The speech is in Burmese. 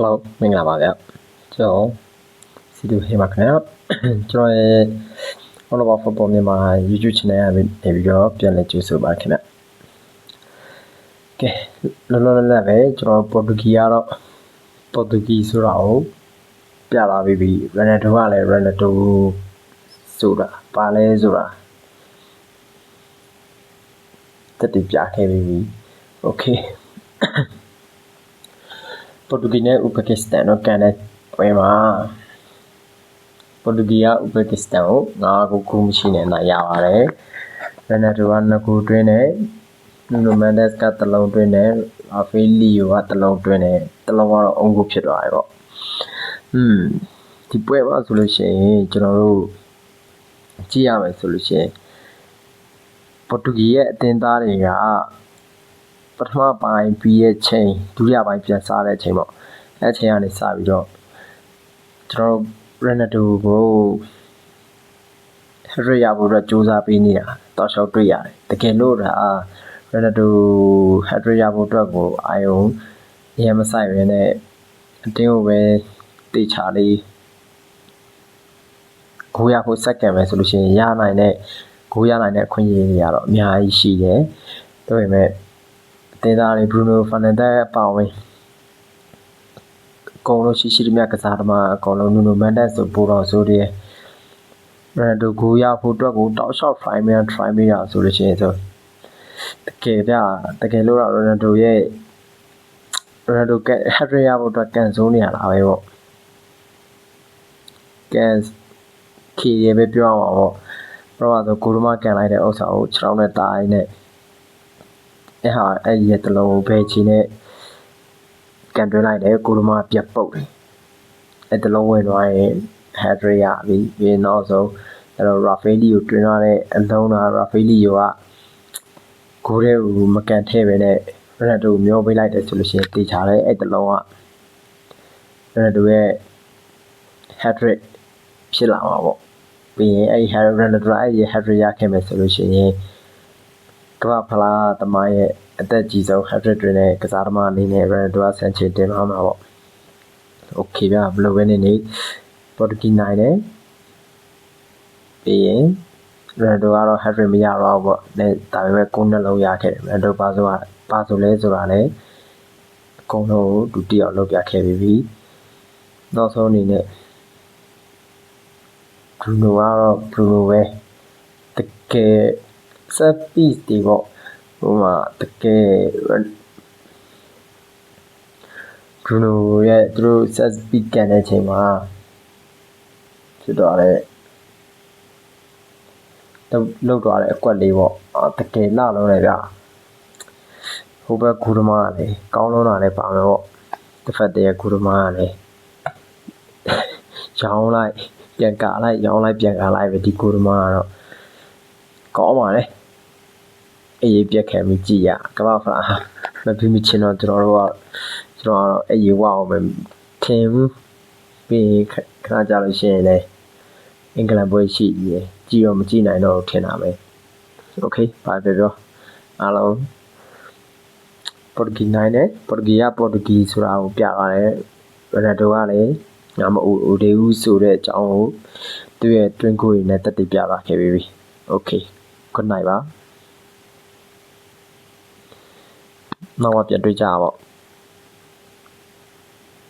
Hello မင်္ဂလာပါဗျကျွန်တော်စီတူဟေးပါခင်ဗျကျွန်တော်ရဲ့ All About Football မြန်မာ YouTube channel ကနေပြီးတော့ပြန်လည်ကြိုဆိုပါခင်ဗျကဲလောလောလတ်ပဲကျွန်တော်ပေါ်တူဂီကတော့ပေါ်တူဂီဆိုတာကိုပြလာပြီးပြီရနဒိုကလည်းရနဒိုဆိုတာပါလဲဆိုတာတက်တည်ပြခဲ့ပြီးပြီ Okay ပေါ်တူဂီနဲ့ဥဇဘက်ကစ္စတန်တို့ကန်တဲ့ပွဲမှာပေါ်တူဂီကဥဇဘက်ကစ္စတန်ကို9-9မရှိနဲ့နိုင်ရပါတယ်။ရနဒိုက2ဂိုးတွင်းနဲ့နူနိုမန်ဒက်စ်က3လုံးတွင်းနဲ့အာဖေလီယိုက3လုံးတွင်းနဲ့3လုံးကတော့အုံးကိုဖြစ်သွားတယ်ပေါ့။ဒီပွဲမှာဆိုလို့ရှိရင်ကျွန်တော်တို့ကြည့်ရမယ်ဆိုလို့ရှိရင်ပေါ်တူဂီရဲ့အသင်းသားတွေကပထမပိုင်းပြီးရဲ့ချိန်ဒုတိယပိုင်းပြန်စားတဲ့ချိန်ပေါ့အဲ့ချိန်ကနေစပြီးတော့ကျွန်တော်ရနဒိုကိုဟရရဖို့အတွက်စူးစမ်းပေးနေတာတော့ရှောက်တွေ့ရတယ်တကယ်လို့ဒါရနဒိုဟရရဖို့အတွက်ကိုအာယုံရမဆိုင်ရနဲ့အတင်းကိုပဲတေချာလေးကိုရဖို့စက္ကန့်ပဲဆိုလို့ရှိရင်ရနိုင်တဲ့ကိုရနိုင်တဲ့အခွင့်အရေးတွေကတော့အများကြီးရှိတယ်ဒါပေမဲ့တင်သားတွေဘရူနိုဖာနန်ဒက်အပါဝင်အကုန်လုံးရှိသမျှကစားသမားအကုန်လုံးနူနိုမန်ဒက်ဆိုပိုတော်ဆိုတဲ့ရန်ဒိုကိုရဖို့အတွက်ကိုတောက်လျှောက် try ပေးရဆိုလို့ရှိရင်ဆိုတကယ်လို့ရန်ဒိုရဲ့ရန်ဒိုကဟက်ဒရီရဖို့အတွက်ကန်ဆိုးနေရတာပဲပေါ့ကန်ခီရေပဲပြောအောင်ပေါ့ပထမဆိုကိုရမကန်လိုက်တဲ့ဥစ္စာကို6တောင်းနဲ့တားရင်းနဲ့အဲ့ဒီရဲ့တလုံးဘယ်ချီနဲ့ကန်တွင်းလိုက်တယ်ကိုရမပြတ်ပုတ်တယ်အဲ့တလုံးဝင်သွားရင်ဟက်ဒရီရပြီးနောက်ဆုံးအဲ့တော့ရာဖေလီကိုတွင်းထားတဲ့အလုံးသားရာဖေလီကိုကဂိုးတဲ့ကိုမကန်ထဲပဲနဲ့ရနဒိုမျောပေးလိုက်တယ်ဆိုလို့ရှိရင်တေချာတယ်အဲ့တလုံးကရနဒိုရဲ့ဟက်ဒရစ်ဖြစ်လာမှာပေါ့ပြီးရင်အဲ့ဒီရနဒိုအဲ့ဒီဟက်ဒရစ်ရခဲ့မယ်ဆိုလို့ရှိရင်ကမ္ဘာဖလားသမိုင်းရဲ့အသက်ကြီးဆုံးဟက်ဒရစ်တွေနဲ့ကစားသမားအနေနဲ့ရနဒိုကဆန်ချေတင်သွားမှာပေါ့โอเคဗျာဘယ်လိုပဲနေပေါ်တူဂီနိုင်တယ်ပြီးရင်ရနဒိုကတော့ဟက်ဒရစ်မရတော့ဘူးပေါ့ဒါပေမဲ့9နှလုံးရခဲ့တယ်ရနဒိုပါဆိုလဲဆိုတာလဲအကုန်လုံးဒုတိယလောက်ပြခဲ့ပြီနောက်ဆုံးအနေနဲ့ဘရူနိုကတော့ဘရူနိုပဲတကယ်ဆက်ပစ်တွေပေါ့ဟိုမှာတကယ်ဘရူနိုရဲ့သူတို့ဆက်ပစ်ကန်တဲ့ချိန်မှာဖြစ်သွားတဲ့လောက်သွားတဲ့အကွက်လေးပေါ့တကယ်လှလုံးလေဗျဟိုဘက်ဂူရမကလည်းကောင်းလုံးတာလည်းပါမယ်ပေါ့တစ်ဖက်တည်းဂူရမကလည်းရောင်းလိုက်ပြန်ကာလိုက်ရောင်းလိုက်ပြန်ကာလိုက်ပဲဒီဂူရမကတော့ကောင်းပါလေအေးပြက်ခံပြီးကြည်ရကမ္ဘာဖလားမပြီးမချင်းတော့ကျွန်တော်ကတော့အေးဝအောင်ပဲထင်ဘူးပြီးခဏကြာလို့ရှိရင်လည်းအင်္ဂလန်ပွဲရှိရည်ကြည်ရောမကြည်နိုင်တော့ထင်တာပဲโอเคပါပြောအားလုံးပေါ်တူဂီနိုင်တယ်ပေါ်တူဂီဆိုတာကိုပြပါတယ်ရနဒိုကလည်းငါမအိုဒေဦးဆိုတဲ့အကြောင်းကိုသူ့ရဲ့တွင်းကိုရနဲ့တက်တည်ပြပါခဲ့ပြီโอเค good night ပါနောက်မှပြန်တွေ့ကြပါ